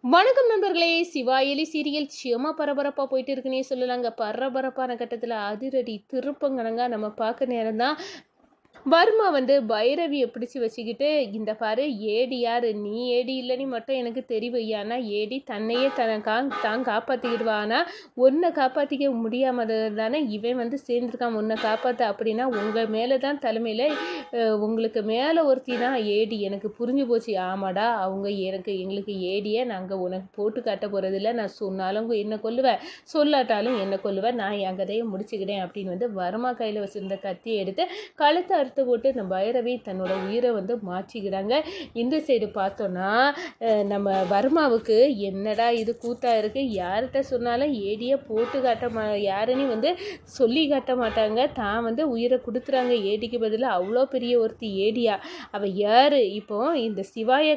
வணக்கம் நண்பர்களே. சிவாயலி சீரியல் செம பரபரப்பாக போயிட்டு இருக்குன்னே சொல்லலாங்க. பரபரப்பான கட்டத்தில் அதிரடி திருப்பங்கனங்க நம்ம பார்க்க நேரம் தான் வர்மா பைரவியை பிடிச்சி வச்சுக்கிட்டு, இந்த பாரு ஏடி யார், நீ ஏடி இல்லைன்னு மட்டும் எனக்கு தெரிவையானா, ஏடி தன்னையே தான் காப்பாற்றிக்கிடுவா. ஆனால் ஒன்றை காப்பாற்றிக்க முடியாமல் தானே இவன் சேர்ந்துருக்கான் உன்னை காப்பாற்ற. அப்படின்னா உங்கள் மேலே தான் தலைமையில் உங்களுக்கு மேலே ஒருத்தி தான் ஏடி. எனக்கு புரிஞ்சு போச்சு. ஆமாடா, அவங்க எங்களுக்கு ஏடியை நாங்கள் உனக்கு போட்டு காட்ட போகிறதில்ல. நான் சொன்னாலும் என்ன கொல்லுவேன், சொல்லாட்டாலும் என்ன கொல்லுவேன். நான் என் கதையை முடிச்சுக்கிட்டேன் அப்படின்னு வர்மா கையில் வச்சுருந்த கத்தியை எடுத்து கழுத்தை அறுத்து போட்டு இந்த பைரவி தன்னோட உயிரை மாற்றிக்கிறாங்க. இந்த சைடு பார்த்தோன்னா நம்ம வர்மாவுக்கு என்னடா இது கூத்தா இருக்குது, யார்கிட்ட சொன்னாலும் ஏடியை போட்டு காட்ட யாருன்னு சொல்லி காட்ட மாட்டாங்க. தான் உயிரை கொடுத்துறாங்க ஏடிக்கு பதிலாக. அவ்வளோ பெரிய ஒருத்தி ஏடியா, அவள் யார்? இப்போ இந்த சிவாயை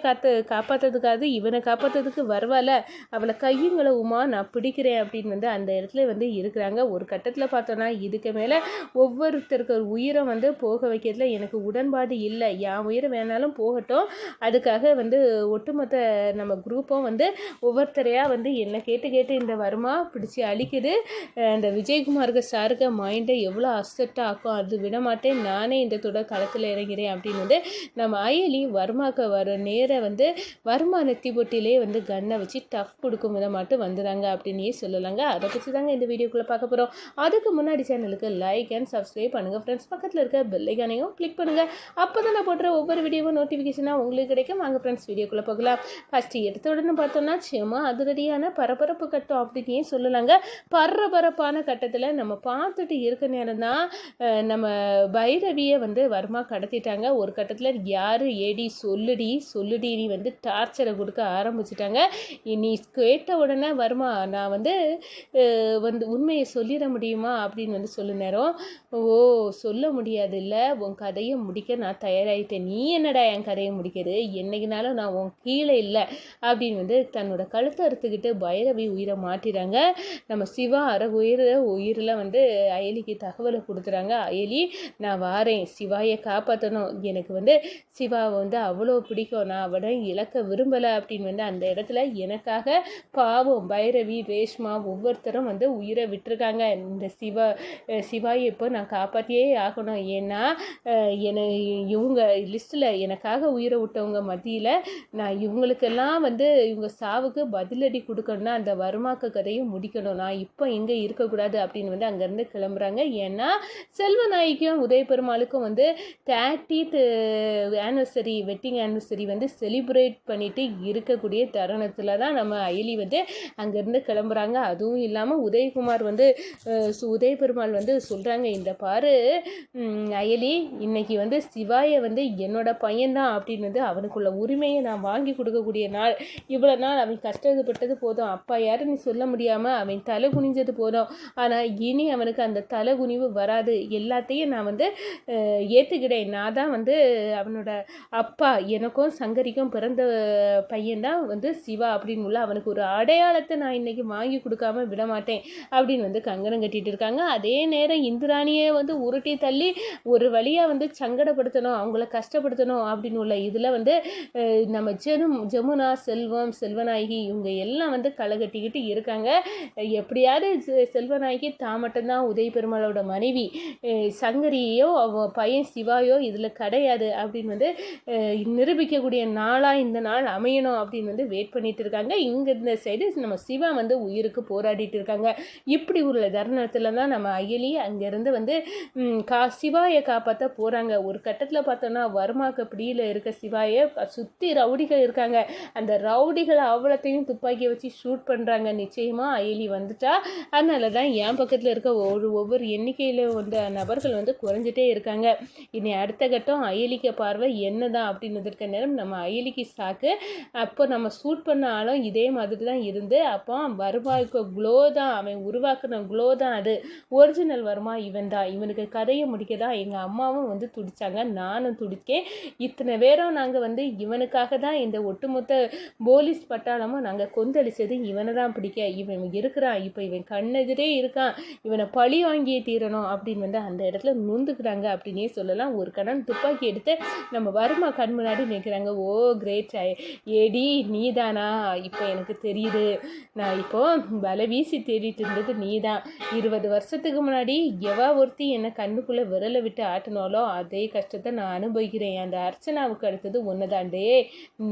காப்பாற்றுறதுக்காக இவனை காப்பாற்றுறதுக்கு வருவால, அவளை கையுங்களை உமா நான் பிடிக்கிறேன் அப்படின்னு அந்த இடத்துல இருக்கிறாங்க. ஒரு கட்டத்தில் பார்த்தோன்னா இதுக்கு மேலே ஒவ்வொருத்தருக்கு உயிரை போக வைக்கிறதுல எனக்கு உடன்பாடு இல்லை. என் உயிரை வேணாலும் போகட்டும், அதுக்காக ஒட்டுமொத்த நம்ம குரூப்பும் ஒவ்வொருத்தரையாக என்னை கேட்டு இந்த வர்மா பிடிச்சி அழிக்குது. இந்த விஜயகுமாருக்கு சாருக்கு மைண்டை எவ்வளோ அப்செட்டாக ஆக்கும். அது விட மாட்டேன், நானே இந்த தொடர் களத்தில் இறங்கிறேன் அப்படின்னு நம்ம அயலி வர்மாவுக்கு வர நேர வர்மா நெத்தி பொட்டிலே கன்னை வச்சு டஃப் கொடுக்கும் வித மட்டும் வந்துடுறாங்க அப்படின்னே சொல்லலாங்க. அதை பற்றி தாங்க இந்த வீடியோக்குள்ளே பார்க்க போகிறோம். அதுக்கு முன்னாடி சேனலுக்கு லைக் அண்ட் சப்ஸ்கிரைப் பண்ணுங்கள் ஃப்ரெண்ட்ஸ். பக்கத்தில் இருக்க பெல் ஐகானையும் கிளிக் பண்ணுங்கள். அப்போ தான் நான் போடுற ஒவ்வொரு வீடியோவும் நோட்டிஃபிகேஷனாக உங்களுக்கு கிடைக்கும். வாங்க ஃப்ரெண்ட்ஸ் வீடியோக்குள்ளே போகலாம். ஃபஸ்ட்டு எடுத்த உடனே பார்த்தோம்னா செம அதிரடியான பரபரப்பு கட்டம் அப்படின்னே சொல்லலாங்க. பரபரப்பான கட்டத்தில் நம்ம பார்த்துட்டு இருக்க நேரம் தான் நம்ம பைரவியை வர்மா கடத்திட்டாங்க. ஒரு கட்டத்தில் யார் ஏடி சொல்லுடி நீ டார்ச்சரை கொடுக்க ஆரம்பிச்சிட்டாங்க. நீ கேட்ட உடனே வர்மா நான் உண்மையை சொல்லிட முடியுமா அப்படின்னு சொல்லு நேரம். ஓ, சொல்ல முடியாது இல்லை, உன் கதையை முடிக்க நான் தயாராகிட்டேன். நீ என்னடா என் கதையை முடிக்கிறது, என்னைக்குனாலும் நான் உன் கீழே இல்லை அப்படின்னு தன்னோட கழுத்தை அறுத்துக்கிட்டு பைரவி உயிரை மாட்டிறாங்க. நம்ம சிவா உயிரில் அயலிக்கு தகவலை கொடுத்துறாங்க. அயலி, நான் வாரேன், சிவாயை காப்பாற்றணும், எனக்கு சிவாவை அவ்வளோ பிடிக்கும், நான் அவனை இழக்க விரும்பலை அப்படின்னு அந்த இடத்துல எனக்காக பாவம் பைரவி ரேஷ்மா ஒவ்வொருத்தரும் உயிரை விட்டுருக்காங்க. இந்த சிவாயை இப்போ நான் காப்பாற்றியே ஆகணும். ஏன்னா இவங்க லிஸ்ட்டில் எனக்காக உயிரை விட்டவங்க மத்தியில் நான் இவங்களுக்கெல்லாம் இவங்க சாவுக்கு பதிலடி கொடுக்கணும்னா அந்த வர்மாக்கு கதையும் முடிக்கணும். நான் இப்போ இங்கே இருக்கக்கூடாது அப்படின்னு அங்கேருந்து கிளம்புறாங்க. ஏன்னா செல்வநாயகிக்கும் உதயபெருமாளுக்கும் 30th anniversary wedding anniversary celebrate பண்ணிட்டு இருக்கக்கூடிய தருணத்தில் தான் நம்ம அயலி அங்கேருந்து கிளம்புறாங்க. அதுவும் இல்லாமல் உதயகுமார் உதயபெருமாள் சொல்கிறாங்க, இந்த பாரு அயலி, இன்னைக்கு சிவாயை என்னோட பையன்தான் அப்படின்னு அவனுக்குள்ள உரிமையை நான் வாங்கி கொடுக்கக்கூடிய நாள். இவ்வளோ நாள் அவன் கஷ்டப்பட்டது போதும், அப்பா யாருன்னு சொல்ல முடியாமல் அவன் தலை குனிஞ்சது போதும். ஆனால் இனி அவனுக்கு அந்த தலை குனிவு வராது. எல்லாத்தையும் நான் ஏற்றுக்கிட்டேன். நான் தான் அவனோட அப்பா, எனக்கும் சங்கரிக்கும் பிறந்த பையன்தான் சிவா அப்படின்னு உள்ள அவனுக்கு ஒரு அடையாளத்தை நான் இன்னைக்கு வாங்கி கொடுக்காம விட மாட்டேன் அப்படின்னு கங்கணம் கட்டிட்டு இருக்காங்க. அதே நேரம் இந்திராணியை உருட்டி தள்ளி ஒரு வழியாக சங்கடப்படுத்தணும், அவங்கள கஷ்டப்படுத்தணும் அப்படின்னு உள்ள இதில் நம்ம ஜமுனா செல்வநாயகி இவங்க எல்லாம் களை கட்டிக்கிட்டு இருக்காங்க. எப்படியாவது செல்வநாயகி தான் மட்டும்தான் உதய பெருமாளோட மனைவி, சங்கரியோ அவ பையன் சிவாயோ இதில் கிடையாது அப்படின்னு நிரூபிக்கக்கூடிய நாளாக இந்த நாள் அமையணும் அப்படின்னு வெயிட் பண்ணிட்டு இருக்காங்க. இங்கே இந்த சைடு நம்ம சிவா உயிருக்கு போராடிட்டு இருக்காங்க. இப்படி உள்ள தருணத்தில் தான் நம்ம அயலி அங்கேருந்து சிவாயை காப்பாற்ற போகிறாங்க. ஒரு கட்டத்தில் பார்த்தோன்னா வர்மாக்கு பிடியில் இருக்க சிவாயை சுற்றி ரவுடிகள் இருக்காங்க. அந்த ரவுடிகளை அவ்வளோத்தையும் துப்பாக்கியை வச்சு ஷூட் பண்ணுறாங்க. நிச்சயமாக அயலி வந்துட்டா, அதனால தான் என் பக்கத்தில் இருக்க ஒவ்வொரு எண்ணிக்கையில் நபர்கள் குறைஞ்சிட்டே இருக்காங்க. இனி அடுத்த கட்டம் அயலிக்க பார்வை என்ன தான் அப்படின்னு இருக்க நேரம் நம்ம அயலிக்கு சாக்கு. அப்போ நம்ம ஷூட் பண்ண ஆளும் இதே மாதிரி தான் இருந்து, அப்போ வர்மாவுக்கு க்ளோ தான், அவன் உருவாக்குன க்ளோ தான் அது. ஒரிஜினல் வர்மா இவன் தான். இவனுக்கு கதையை முடிக்க தான் எங்கள் அம்மா அம்மாவும் வந்து துடிச்சாங்க, நானும் துடிக்கேன். இத்தனை பேரும் நாங்கள் வந்து இவனுக்காக தான் இந்த ஒட்டுமொத்த போலீஸ் பட்டாளமும் நாங்கள் கொந்தளிச்சது இவனை தான் பிடிக்க. இவன் இருக்கிறான், இப்போ இவன் கண்ணெதிரே இருக்கான், இவனை பழி வாங்கியே தீரணும் அப்படின்னு வந்து அந்த இடத்துல நொந்துக்கிறாங்க அப்படின்னே சொல்லலாம். ஒரு கணம் துப்பாக்கி எடுத்து நம்ம வருமா கண் முன்னாடி நிற்கிறாங்க. ஓ கிரேட், ஏடி நீதானா, இப்போ எனக்கு தெரியுது, நான் இப்போ வலை வீசி தேடிட்டு இருந்தது நீதான். 20 வருஷத்துக்கு முன்னாடி ஒருத்தி என்னை கண்ணுக்குள்ளே விரலை விட்டு ஆட்டினாலோ அதே கஷ்டத்தை நான் அனுபவிக்கிறேன். அந்த அர்ச்சனாவுக்கு அடுத்தது ஒன்று தாண்டே,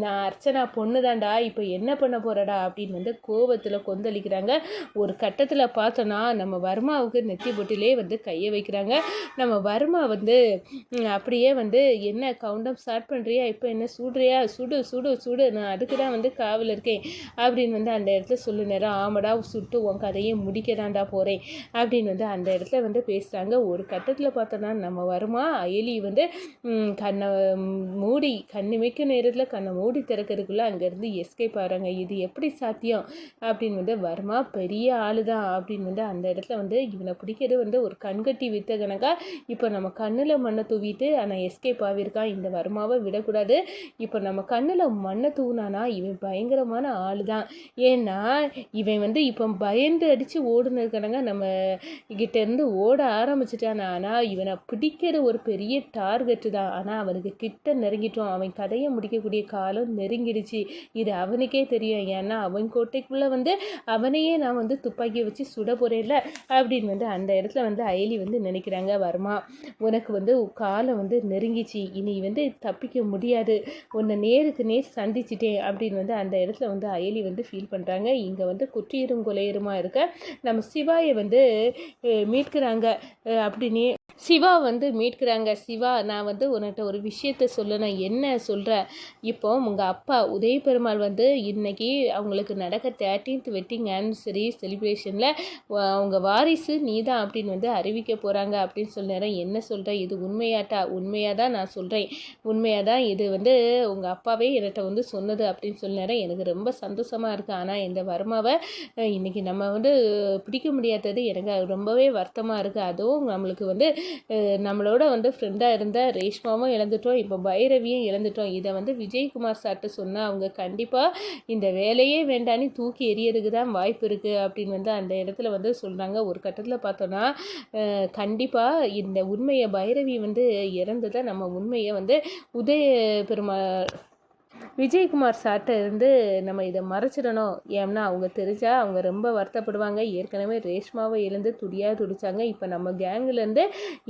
நான் அர்ச்சனா பொண்ணு தாண்டா, இப்போ என்ன பண்ண போறடா அப்படின்னு வந்து கோபத்தில் கொந்தளிக்கிறாங்க. ஒரு கட்டத்தில் பார்த்தோன்னா நம்ம வர்மாவுக்கு நெத்தி பொட்டிலே வந்து கையை வைக்கிறாங்க. நம்ம வர்மா வந்து அப்படியே வந்து என்ன கவுண்டம் ஸ்டார்ட் பண்ணுறியா, இப்போ என்ன சுடுறியா, சுடு சுடு சுடு, நான் அதுக்கு தான் வந்து காவல் இருக்கேன் அப்படின்னு வந்து அந்த இடத்துல சொல்லு நேரம். ஆமாடா சுட்டு உன் கதையை முடிக்கதாண்டா போகிறேன் அப்படின்னு வந்து அந்த இடத்துல வந்து பேசுகிறாங்க. ஒரு கட்டத்தில் பார்த்தோன்னா நம்ம வருமா அயலி வந்து கண்ணை மூடி கண்ணு வைக்க நேரத்தில் கண்ணை மூடி திறக்கிறதுக்குள்ளே அங்கேருந்து எஸ்கேப் ஆகிறாங்க. இது எப்படி சாத்தியம் அப்படின்னு வந்து வர்மா பெரிய ஆள் தான் அப்படின்னு வந்து அந்த இடத்துல வந்து இவனை பிடிக்கிறது வந்து ஒரு கண்கட்டி வித்த கணக்காக இப்போ நம்ம கண்ணில் மண்ணை தூவிட்டு ஆனால் எஸ்கேப் ஆகியிருக்கான். இந்த வர்மாவை விடக்கூடாது. இப்போ நம்ம கண்ணில் மண்ணை தூவினானா இவன் பயங்கரமான ஆள் தான். ஏன்னா இவன் வந்து இப்போ பயந்து அடித்து ஓடுனதுக்கானங்க நம்ம கிட்டேருந்து ஓட ஆரம்பிச்சிட்டான். ஆனால் இவனை பிடிக்கிற ஒரு பெரிய டார்கெட்டு தான். ஆனால் அவனுக்கு கிட்ட நெருங்கிட்டோம், அவன் கதையை முடிக்கக்கூடிய காலம் நெருங்கிடுச்சு. இது அவனுக்கே தெரியும். ஏன்னா அவன் கோட்டைக்குள்ளே வந்து அவனையே நான் வந்து துப்பாக்கியை வச்சு சுட போகிறேன்ல அப்படின்னு வந்து அந்த இடத்துல வந்து அயலி வந்து நினைக்கிறாங்க. வர்மா உனக்கு வந்து காலம் வந்து நெருங்கிச்சு, இனி வந்து தப்பிக்க முடியாது, உன்னை நேருக்கு நேர் சந்திச்சிட்டேன் அப்படின்னு வந்து அந்த இடத்துல வந்து அயலி வந்து ஃபீல் பண்ணுறாங்க. இங்கே வந்து குற்றியரும் கொலையருமா இருக்க நம்ம சிவாயை வந்து மீட்கிறாங்க. அப்படின்னே சிவா வந்து மீட்கிறாங்க. சிவா, நான் வந்து உன்கிட்ட ஒரு விஷயத்த சொல்லணும். என்ன சொல்கிற? இப்போ உங்கள் அப்பா உதய பெருமாள் வந்து இன்னைக்கு அவங்களுக்கு நடக்க 13th வெட்டிங் ஆனிவர்சரி செலிப்ரேஷனில் அவங்க வாரிசு நீ தான் அப்படின்னு வந்து அறிவிக்க போகிறாங்க அப்படின்னு சொன்னேன். என்ன சொல்கிற? இது உண்மையாட்டா? உண்மையாக தான் நான் சொல்கிறேன், உண்மையாக தான். இது வந்து உங்கள் அப்பாவே என்கிட்ட வந்து சொன்னது அப்படின்னு சொன்னேன். எனக்கு ரொம்ப சந்தோஷமாக இருக்குது. ஆனால் இந்த வர்மாவை இன்றைக்கி நம்ம வந்து பிடிக்க முடியாதது எனக்கு ரொம்பவே வருத்தமாக இருக்குது. அதுவும் நம்மளுக்கு வந்து நம்மளோட வந்து ஃப்ரெண்டாக இருந்த ரேஷ்மாவும் இழந்துட்டோம், இப்போ பைரவியும் இழந்துட்டோம். இதை வந்து விஜயகுமார் சார்ட்ட சொன்னால் அவங்க கண்டிப்பாக இந்த வேலையே வேண்டான்னு தூக்கி எறியறதுக்கு தான் வாய்ப்பு இருக்குது அப்படின்னு வந்து அந்த இடத்துல வந்து சொல்கிறாங்க. ஒரு கட்டத்தில் பார்த்தோன்னா கண்டிப்பாக இந்த உண்மையை பைரவி வந்து இறந்ததை நம்ம உண்மையை வந்து உதய பெருமாள் விஜயகுமார் சார்ட்ட இருந்து நம்ம இதை மறைச்சிடணும். ஏன்னா அவங்க தெரிஞ்சால் அவங்க ரொம்ப வருத்தப்படுவாங்க. ஏற்கனவே ரேஷ்மாவை எழுந்து துடியாக துடித்தாங்க. இப்போ நம்ம கேங்கிலேருந்து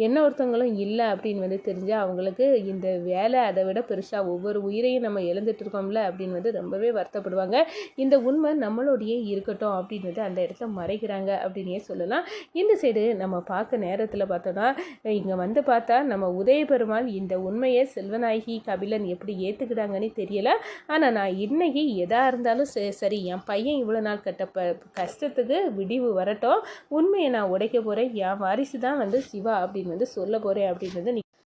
என்ன ஒருத்தவங்களும் இல்லை அப்படின்னு வந்து தெரிஞ்சால் அவங்களுக்கு இந்த வேலை அதை விட பெருசாக ஒவ்வொரு உயிரையும் நம்ம எழுந்துட்டு இருக்கோம்ல அப்படின்னு வந்து ரொம்பவே வருத்தப்படுவாங்க. இந்த உண்மை நம்மளோடையே இருக்கட்டும் அப்படின்னு வந்து அந்த இடத்த மறைக்கிறாங்க அப்படின்னே சொல்லலாம். இந்த சைடு நம்ம பார்க்க நேரத்தில் பார்த்தோன்னா இங்கே வந்து பார்த்தா நம்ம உதய பெருமாள் இந்த உண்மையை செல்வநாயகி கபிலன் எப்படி ஏற்றுக்கிட்டாங்கன்னு தெரியல. ஆனால் நான் இன்னைக்கு எதாக இருந்தாலும் சரி, என் பையன் இவ்வளோ நாள் கஷ்டத்துக்கு விடிவு வரட்டும், உண்மையை நான் உடைக்க போகிறேன், என் வாரிசு தான் வந்து சிவா அப்படின்னு வந்து சொல்ல போகிறேன் அப்படின்றது